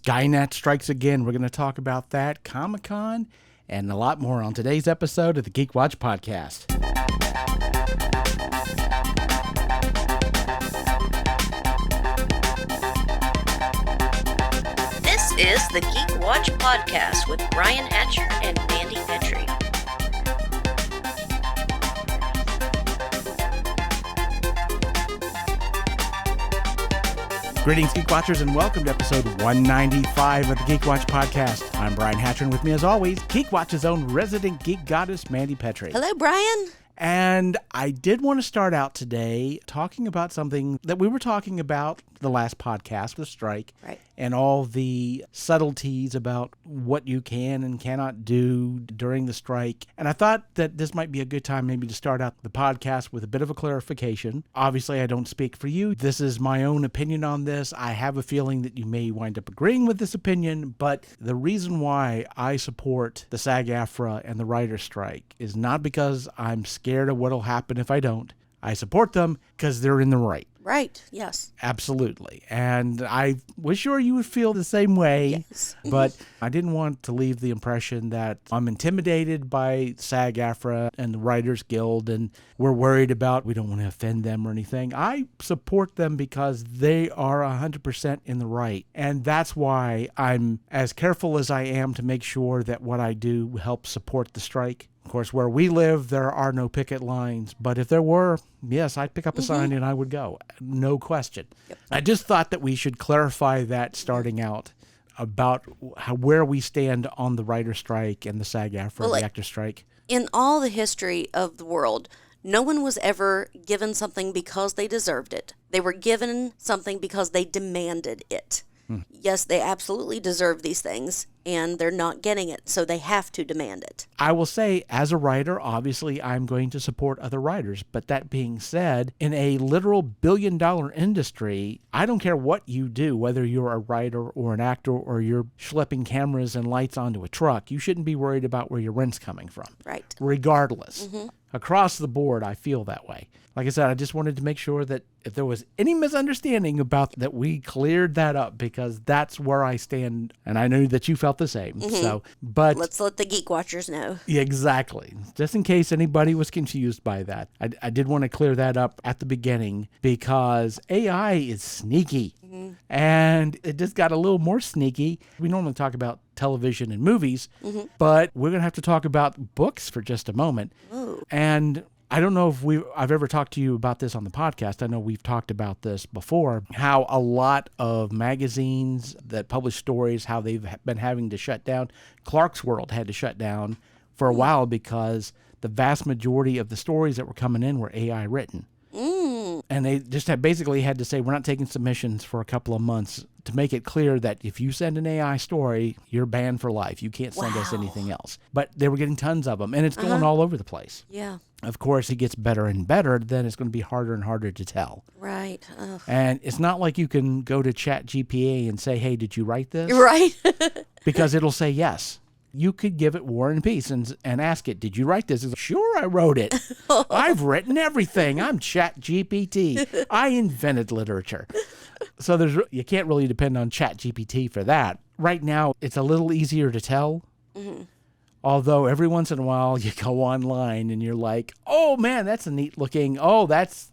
Skynet strikes again. We're going to talk about that, Comic-Con, and a lot more on today's episode of the Geek Watch Podcast. This is the Geek Watch Podcast with Brian Hatcher and Mandy Petrie. Greetings, Geek Watchers, and welcome to episode 195 of the Geek Watch Podcast. I'm Brian Hatcher, and with me, as always, Geek Watch's own resident geek goddess, Mandy Petrie. Hello, Brian. And I did want to start out today talking about something that we were talking about the last podcast, the strike, right, and all the subtleties about what you can and cannot do during the strike. And I thought that this might be a good time maybe to start out the podcast with a bit of a clarification. Obviously, I don't speak for you. This is my own opinion on this. I have a feeling that you may wind up agreeing with this opinion, but the reason why I support the SAG-AFTRA and the writer's strike is not because I'm scared of what'll happen if I don't. I support them because they're in the right. Right, yes. Absolutely. And I was sure you would feel the same way, yes. But I didn't want to leave the impression that I'm intimidated by SAG-AFTRA and the Writers Guild and we're worried about, we don't want to offend them or anything. I support them because they are 100% in the right. And that's why I'm as careful as I am to make sure that what I do helps support the strike. Of course, where we live, there are no picket lines, but if there were, yes, I'd pick up a sign and I would go. No question. Yep. I just thought that we should clarify that starting out about where we stand on the writer strike and the SAG-AFTRA, the actor strike. In all the history of the world, no one was ever given something because they deserved it. They were given something because they demanded it. Yes, they absolutely deserve these things, and they're not getting it, so they have to demand it. I will say, as a writer, obviously, I'm going to support other writers. But that being said, in a literal billion-dollar industry, I don't care what you do, whether you're a writer or an actor or you're schlepping cameras and lights onto a truck, you shouldn't be worried about where your rent's coming from. Right. Regardless. Across the board, I feel that way. Like I said, I just wanted to make sure that if there was any misunderstanding about that, we cleared that up because that's where I stand. And I knew that you felt the same. So, but let's let the Geek Watchers know. Exactly. Just in case anybody was confused by that. I did want to clear that up at the beginning because AI is sneaky. And it just got a little more sneaky. We normally talk about television and movies, but we're going to have to talk about books for just a moment. Ooh. And I don't know if I've ever talked to you about this on the podcast. I know we've talked about this before, how a lot of magazines that publish stories, how they've been having to shut down. Clark's World had to shut down for a while because the vast majority of the stories that were coming in were AI written. And they just basically had to say, we're not taking submissions for a couple of months to make it clear that if you send an AI story, you're banned for life. You can't send us anything else. But they were getting tons of them, and it's going all over the place. Yeah. Of course, it gets better and better, then it's going to be harder and harder to tell. Right. And it's not like you can go to ChatGPT and say, hey, did you write this? Right. Because it'll say yes. You could give it War and Peace and ask it, did you write this? It's like, sure, I wrote it. I've written everything. I'm ChatGPT. I invented literature. So you can't really depend on ChatGPT for that. Right now, it's a little easier to tell. Although every once in a while you go online and you're like, oh man, that's a neat looking, that's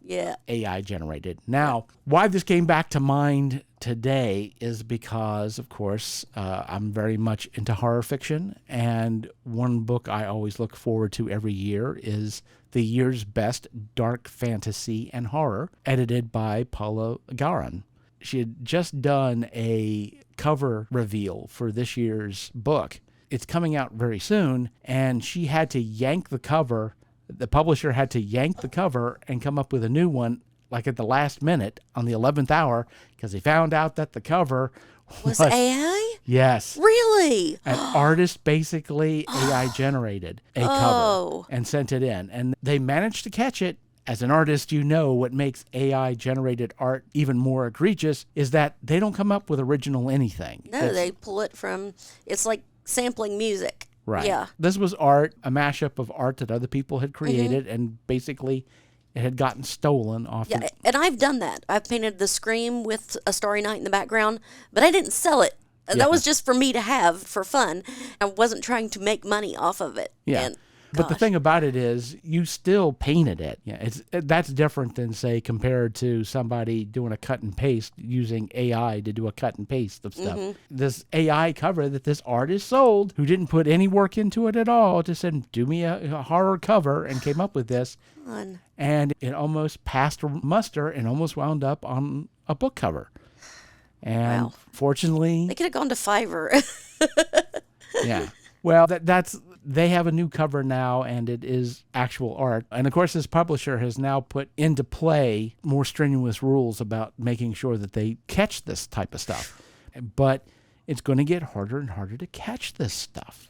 AI generated. Now, why this came back to mind today is because, of course, I'm very much into horror fiction. And one book I always look forward to every year is the year's best dark fantasy and horror, edited by Paula Garan. She had just done a cover reveal for this year's book. It's coming out very soon, and she had to yank the cover. The publisher had to yank the cover and come up with a new one, like at the last minute on the 11th hour, because they found out that the cover was AI? Yes. Really? An artist basically AI generated a cover and sent it in. And they managed to catch it. As an artist, you know what makes AI generated art even more egregious is that they don't come up with original anything. No, they pull it from, it's like sampling music. Right. Yeah. This was art, a mashup of art that other people had created, and basically it had gotten stolen off. Yeah, and I've done that. I've painted the Scream with A Starry Night in the background, but I didn't sell it That was just for me to have for fun. I wasn't trying to make money off of it. Yeah. And, but the thing about it is, you still painted it. Yeah, that's different than, say, compared to somebody doing a cut and paste using AI to do a cut and paste of stuff. This AI cover that this artist sold, who didn't put any work into it at all, just said, "Do me a horror cover," and came up with this. fun. And it almost passed muster and almost wound up on a book cover. And Wow. fortunately, They could have gone to Fiverr. yeah. Well, they have a new cover now, and it is actual art. And of course, this publisher has now put into play more strenuous rules about making sure that they catch this type of stuff. But it's going to get harder and harder to catch this stuff.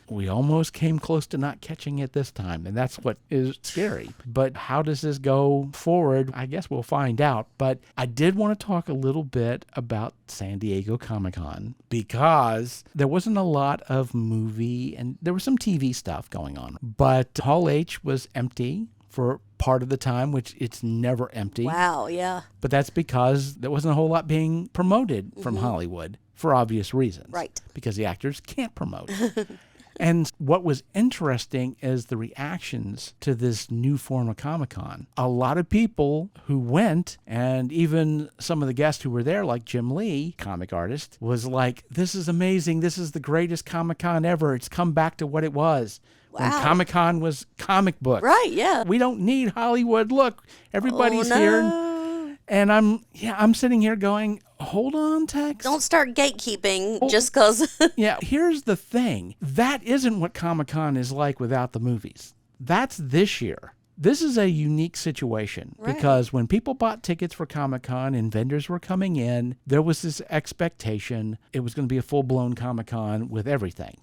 We almost came close to not catching it this time, and that's what is scary. But how does this go forward? I guess we'll find out. But I did want to talk a little bit about San Diego Comic-Con, because there wasn't a lot of movie, and there was some TV stuff going on. But Hall H was empty for part of the time, which it's never empty. Wow, yeah. But that's because there wasn't a whole lot being promoted from Hollywood, for obvious reasons. Right. Because the actors can't promote. And what was interesting is the reactions to this new form of Comic-Con. A lot of people who went, and even some of the guests who were there, like Jim Lee, comic artist, was like, "This is amazing. This is the greatest Comic-Con ever. It's come back to what it was." When Wow. Comic-Con was comic books. Right, yeah. We don't need Hollywood. Look, everybody's here. And I'm sitting here going, hold on, Tex. Don't start gatekeeping just because. Yeah, here's the thing. That isn't what Comic-Con is like without the movies. That's this year. This is a unique situation because when people bought tickets for Comic-Con and vendors were coming in, there was this expectation it was going to be a full-blown Comic-Con with everything.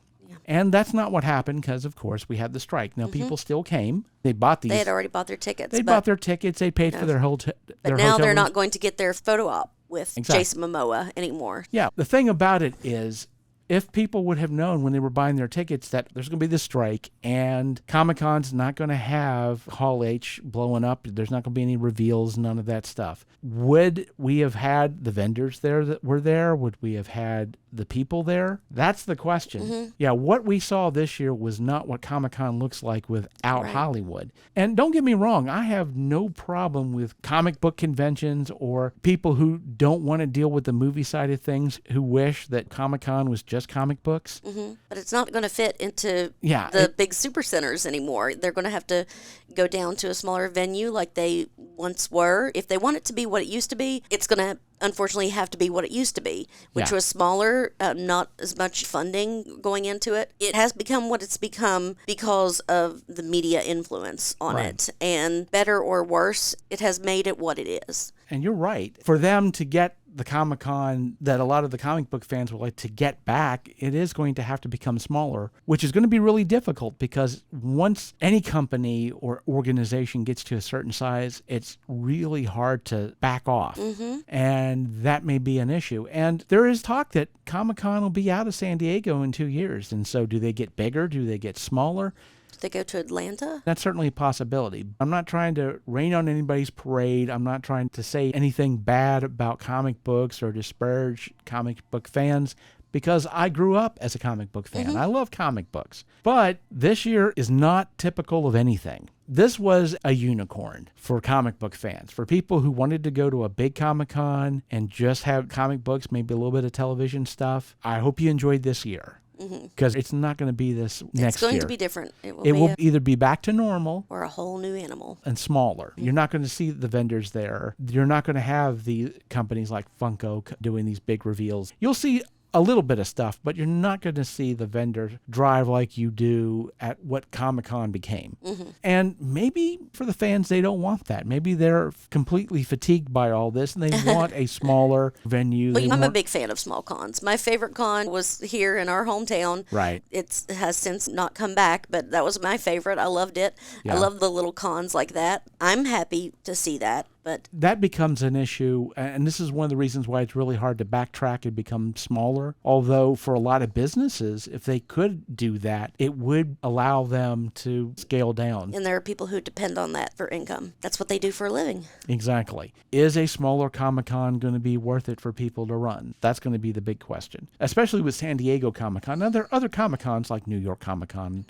And that's not what happened because, of course, we had the strike. Now, people still came. They bought these. They had already bought their tickets. They bought their tickets. They paid for their hotel. But now they're not going to get their photo op with Exactly. Jason Momoa anymore. Yeah. The thing about it is, if people would have known when they were buying their tickets that there's going to be this strike and Comic-Con's not going to have Hall H blowing up, there's not going to be any reveals, none of that stuff, would we have had the vendors there that were there? Would we have had the people there? That's the question. Yeah, what we saw this year was not what Comic-Con looks like without Hollywood. And don't get me wrong, I have no problem with comic book conventions or people who don't want to deal with the movie side of things, who wish that Comic-Con was just comic books. But it's not going to fit into Yeah, the big super centers anymore. They're going to have to go down to a smaller venue like they once were. If they want it to be what it used to be, it's going to unfortunately have to be what it used to be, which was smaller, not as much funding going into it. It has become what it's become because of the media influence on it. And better or worse, it has made it what it is. And you're right. For them to get the Comic-Con that a lot of the comic book fans would like to get back, it is going to have to become smaller, which is going to be really difficult because once any company or organization gets to a certain size, it's really hard to back off. And that may be an issue. And there is talk that Comic-Con will be out of San Diego in 2 years. And so do they get bigger? Do they get smaller? They go to Atlanta? That's certainly a possibility. I'm not trying to rain on anybody's parade. I'm not trying to say anything bad about comic books or disparage comic book fans, because I grew up as a comic book fan. I love comic books. But this year is not typical of anything. This was a unicorn for comic book fans, for people who wanted to go to a big Comic-Con and just have comic books, maybe a little bit of television stuff. I hope you enjoyed this year. Because it's not going to be this next year. It's going to be different. It will either be back to normal or a whole new animal. And smaller. You're not going to see the vendors there. You're not going to have the companies like Funko doing these big reveals. You'll see a little bit of stuff, but you're not going to see the vendor drive like you do at what Comic-Con became. And maybe for the fans, they don't want that. Maybe they're completely fatigued by all this and they want a smaller venue. But I'm a big fan of small cons. My favorite con was here in our hometown. Right. It has since not come back, but that was my favorite. I loved it. I love the little cons like that. I'm happy to see that. But that becomes an issue, and this is one of the reasons why it's really hard to backtrack and become smaller. Although for a lot of businesses, if they could do that, it would allow them to scale down. and there are people who depend on that for income. That's what they do for a living. Exactly. Is a smaller Comic-Con going to be worth it for people to run? That's going to be the big question, especially with San Diego Comic-Con. Now, there are other Comic-Cons like New York Comic-Con,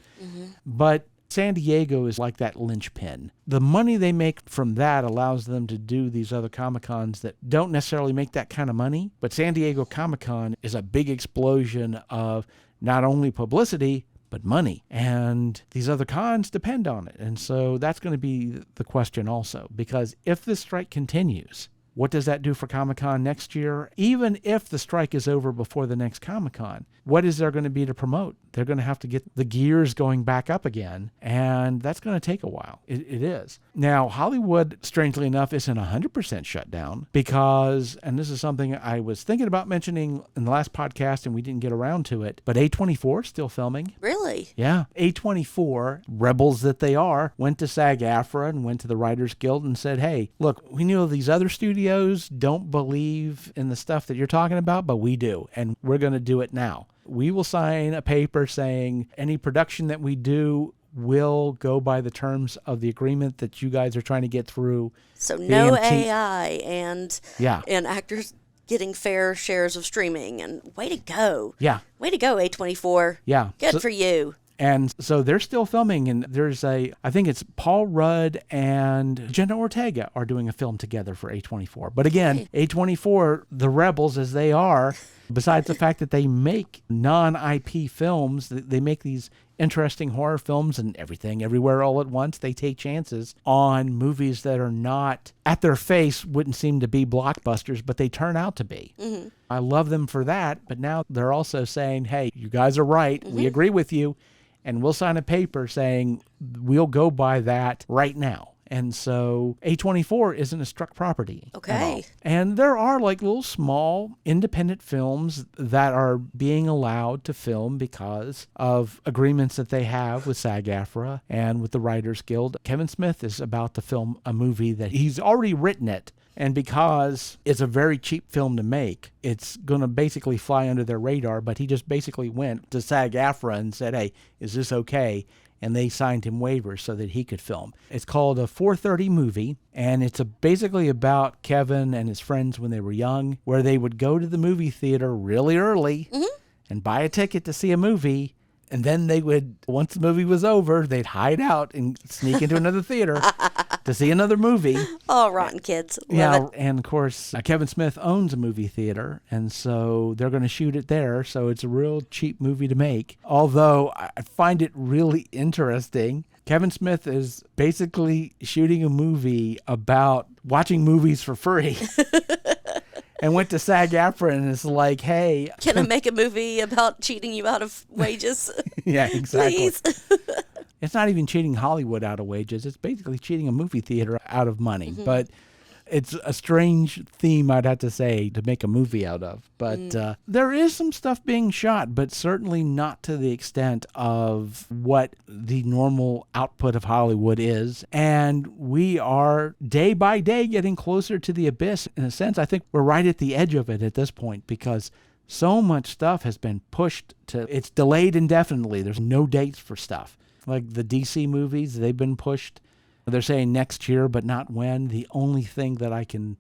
but San Diego is like that linchpin. The money they make from that allows them to do these other Comic-Cons that don't necessarily make that kind of money. But San Diego Comic-Con is a big explosion of not only publicity, but money. And these other cons depend on it. And so that's going to be the question also. Because if this strike continues, what does that do for Comic-Con next year? Even if the strike is over before the next Comic-Con, what is there going to be to promote? They're going to have to get the gears going back up again, and that's going to take a while. It is. Now, Hollywood, strangely enough, isn't 100% shut down because, and this is something I was thinking about mentioning in the last podcast and we didn't get around to it, but A24 is still filming. Really? Yeah. A24, rebels that they are, went to SAG-AFTRA and went to the Writers Guild and said, hey, look, we know these other studios don't believe in the stuff that you're talking about, but we do, and we're going to do it now. We will sign a paper saying any production that we do will go by the terms of the agreement that you guys are trying to get through. So no AMT. AI and actors getting fair shares of streaming. And way to go. Yeah. Way to go, A24. Yeah. Good for you. And so they're still filming, and there's I think it's Paul Rudd and Jenna Ortega are doing a film together for A24. But again, A24, the rebels as they are, besides the fact that they make non-IP films, they make these interesting horror films and everything, everywhere, all at once. They take chances on movies that are not, at their face, wouldn't seem to be blockbusters, but they turn out to be. Mm-hmm. I love them for that, but now they're also saying, hey, you guys are right. Mm-hmm. We agree with you. And we'll sign a paper saying we'll go by that right now. And so A24 isn't a struck property. Okay. And there are like little small independent films that are being allowed to film because of agreements that they have with SAG-AFTRA and with the Writers Guild. Kevin Smith is about to film a movie that he's already written it. And because it's a very cheap film to make, it's going to basically fly under their radar. But he just basically went to SAG-AFTRA and said, hey, is this okay? And they signed him waivers so that he could film. It's called a 4:30 movie, and it's basically about Kevin and his friends when they were young, where they would go to the movie theater really early and buy a ticket to see a movie. And then they would, once the movie was over, they'd hide out and sneak into another theater to see another movie. Oh, rotten kids. Love it. And of course, Kevin Smith owns a movie theater, and so they're going to shoot it there. So it's a real cheap movie to make. Although I find it really interesting. Kevin Smith is basically shooting a movie about watching movies for free. And went to SAG-AFTRA and is like, hey. Can I make a movie about cheating you out of wages? Yeah, exactly. Please. It's not even cheating Hollywood out of wages. It's basically cheating a movie theater out of money. But it's a strange theme, I'd have to say, to make a movie out of. But there is some stuff being shot, but certainly not to the extent of what the normal output of Hollywood is. And we are day by day getting closer to the abyss. In a sense, I think we're right at the edge of it at this point because so much stuff has been pushed to, it's delayed indefinitely. There's no dates for stuff. Like the DC movies, they've been pushed. They're saying next year, but not when. The only thing that I can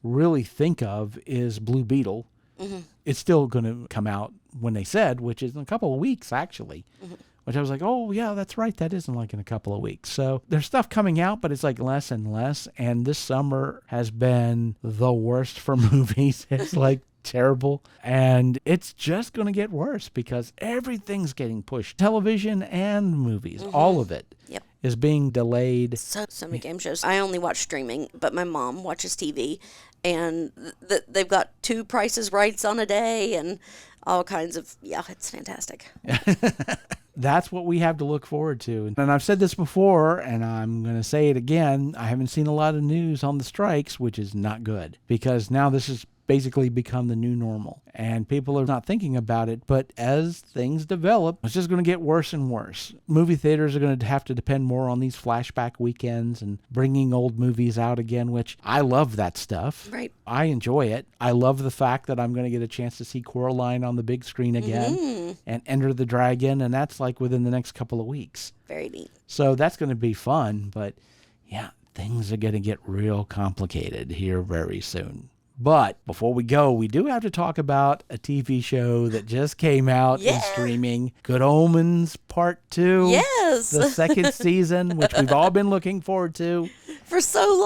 really think of is Blue Beetle. Mm-hmm. It's still going to come out when they said, which is in a couple of weeks, actually. Mm-hmm. Which I was like, oh, yeah, that's right. That isn't like in a couple of weeks. So there's stuff coming out, but it's like less and less. And this summer has been the worst for movies. It's like terrible. And it's just going to get worse because everything's getting pushed. Television and movies, all of it. Yep. Is being delayed. So many game shows. I only watch streaming, but my mom watches TV, and they've got 2 Prices Rights on a day and all kinds of, it's fantastic. That's what we have to look forward to. And I've said this before, and I'm going to say it again. I haven't seen a lot of news on the strikes, which is not good, because now this is basically become the new normal. And people are not thinking about it, but as things develop, it's just going to get worse and worse. Movie theaters are going to have to depend more on these flashback weekends and bringing old movies out again, which I love that stuff. Right. I enjoy it. I love the fact that I'm going to get a chance to see Coraline on the big screen again and Enter the Dragon, and that's like within the next couple of weeks. Very neat. So that's going to be fun, but yeah, things are going to get real complicated here very soon. But before we go, we do have to talk about a TV show that just came out in streaming, Good Omens Part 2. Yes. The second season, which we've all been looking forward to. For so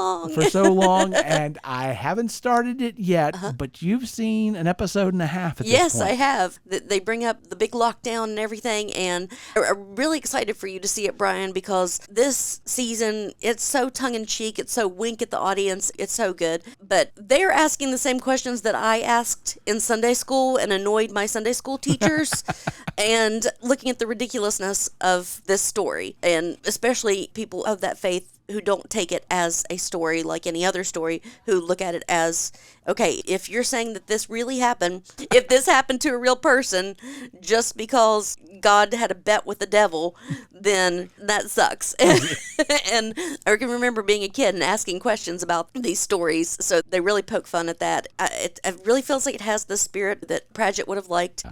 long. And I haven't started it yet, but you've seen an episode and a half at this point. Yes, I have. They bring up the big lockdown and everything, and I'm really excited for you to see it, Brian, because this season, it's so tongue-in-cheek, it's so wink at the audience, it's so good. But they're asking the same questions that I asked in Sunday school and annoyed my Sunday school teachers, and looking at the ridiculousness of this story, and especially people of that faith who don't take it as a story like any other story, who look at it as, okay, if you're saying that this really happened, if this happened to a real person just because God had a bet with the devil, then that sucks. And I can remember being a kid and asking questions about these stories, so they really poke fun at that. It really feels like it has the spirit that Pratchett would have liked.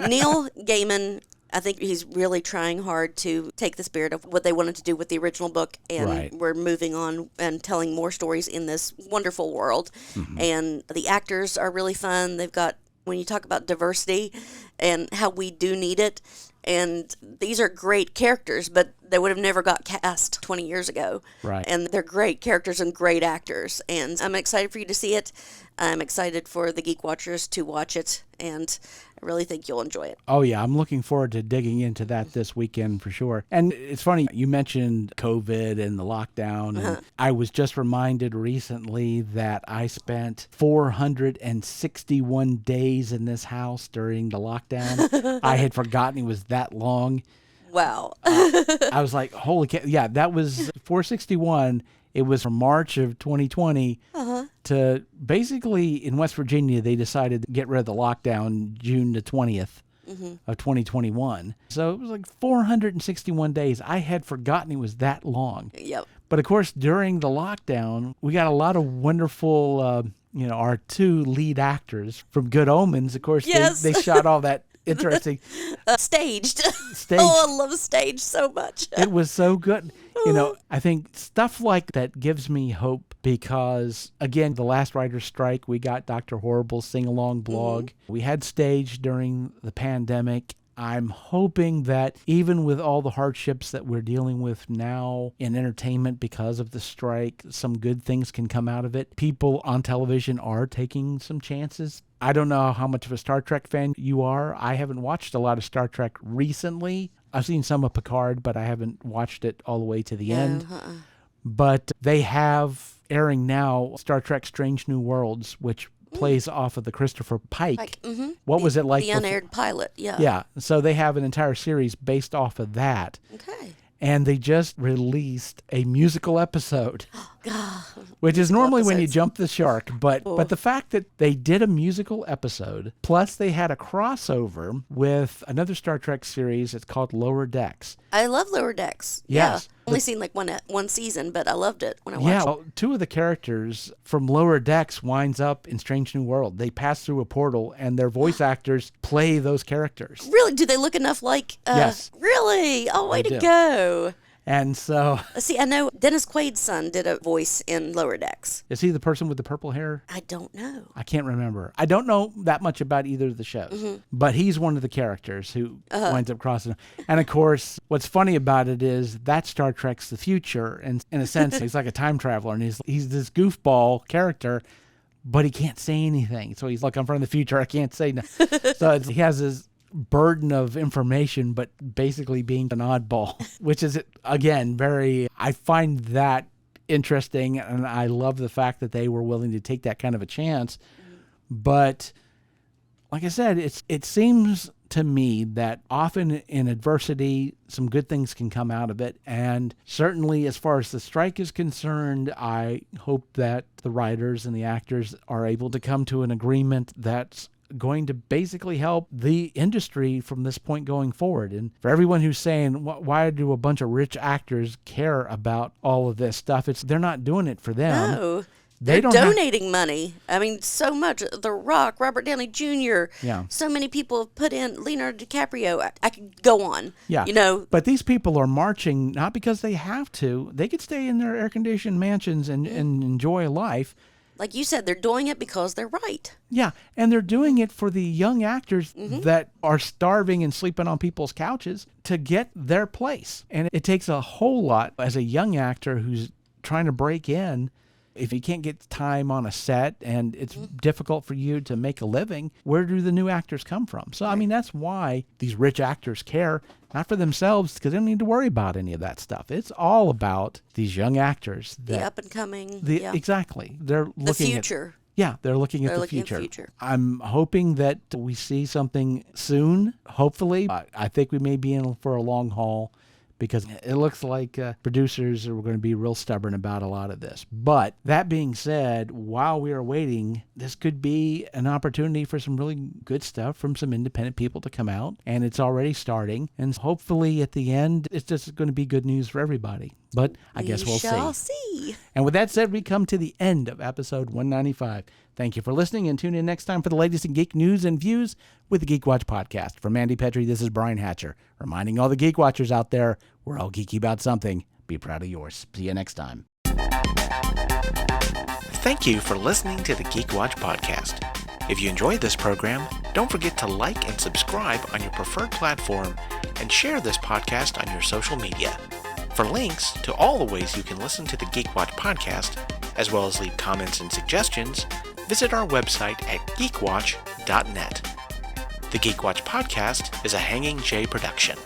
Neil Gaiman, I think he's really trying hard to take the spirit of what they wanted to do with the original book, and we're moving on and telling more stories in this wonderful world. And the actors are really fun. They've got, when you talk about diversity and how we do need it, and these are great characters, but they would have never got cast 20 years ago. Right. And they're great characters and great actors. And I'm excited for you to see it. I'm excited for the Geek Watchers to watch it, and I really think you'll enjoy it. Oh, yeah. I'm looking forward to digging into that this weekend for sure. And it's funny, you mentioned COVID and the lockdown. And I was just reminded recently that I spent 461 days in this house during the lockdown. I had forgotten it was that long. Wow. I was like, holy cow. Yeah, that was 461. It was from March of 2020 to basically in West Virginia, they decided to get rid of the lockdown June the 20th of 2021. So it was like 461 days. I had forgotten it was that long. Yep. But of course, during the lockdown, we got a lot of wonderful, our two lead actors from Good Omens. Of course, they shot all that interesting. Staged. Oh, I love Staged so much. It was so good. I think stuff like that gives me hope because, again, the last writer's strike, we got Dr. Horrible's sing-along blog. We had Staged during the pandemic. I'm hoping that even with all the hardships that we're dealing with now in entertainment because of the strike, some good things can come out of it. People on television are taking some chances. I don't know how much of a Star Trek fan you are. I haven't watched a lot of Star Trek recently. I've seen some of Picard, but I haven't watched it all the way to the end. But they have airing now Star Trek Strange New Worlds, which plays off of the Christopher Pike. What was it like? The unaired pilot, yeah. Yeah, so they have an entire series based off of that. Okay. And they just released a musical episode, which is normally when you jump the shark. But the fact that they did a musical episode, plus they had a crossover with another Star Trek series, it's called Lower Decks. I love Lower Decks. Yes. Yeah. Only seen like one season, but I loved it when I watched it. Yeah, well, two of the characters from Lower Decks winds up in Strange New World. They pass through a portal, and their voice actors play those characters. Really? Do they look enough like... Yes. Really? Oh, way to go. And so... See, I know Dennis Quaid's son did a voice in Lower Decks. Is he the person with the purple hair? I don't know. I can't remember. I don't know that much about either of the shows. But he's one of the characters who winds up crossing. And of course, what's funny about it is that Star Trek's the future. And in a sense, he's like a time traveler. And he's this goofball character, but he can't say anything. So he's like, I'm from the future. I can't say nothing. So he has this burden of information, but basically being an oddball, which is, again, I find that interesting, and I love the fact that they were willing to take that kind of a chance. But like I said, it seems to me that often in adversity, some good things can come out of it. And certainly as far as the strike is concerned, I hope that the writers and the actors are able to come to an agreement that's going to basically help the industry from this point going forward. And for everyone who's saying, why do a bunch of rich actors care about all of this stuff? They're not doing it for them. No. They're donating money. I mean, so much. The Rock, Robert Downey Jr. Yeah. So many people have put in Leonardo DiCaprio. I could go on. Yeah. You know. But these people are marching not because they have to. They could stay in their air-conditioned mansions and enjoy life. Like you said, they're doing it because they're right. Yeah, and they're doing it for the young actors that are starving and sleeping on people's couches to get their place. And it takes a whole lot as a young actor who's trying to break in. If you can't get time on a set and it's difficult for you to make a living, where do the new actors come from? So, I mean, that's why these rich actors care, not for themselves, because they don't need to worry about any of that stuff. It's all about these young actors. The up and coming. Exactly. They're looking the future. They're looking at the future. I'm hoping that we see something soon, hopefully. I think we may be in for a long haul, because it looks like producers are going to be real stubborn about a lot of this. But that being said, while we are waiting, this could be an opportunity for some really good stuff from some independent people to come out. And it's already starting. And hopefully at the end, it's just going to be good news for everybody. But I guess we'll see. We shall see. And with that said, we come to the end of episode 195. Thank you for listening, and tune in next time for the latest in geek news and views with the Geek Watch podcast. For Mandy Petrie, this is Brian Hatcher, reminding all the Geek Watchers out there, we're all geeky about something. Be proud of yours. See you next time. Thank you for listening to the Geek Watch podcast. If you enjoyed this program, don't forget to like and subscribe on your preferred platform and share this podcast on your social media. For links to all the ways you can listen to the Geek Watch podcast, as well as leave comments and suggestions, visit our website at geekwatch.net. The Geek Watch podcast is a Hanging J production.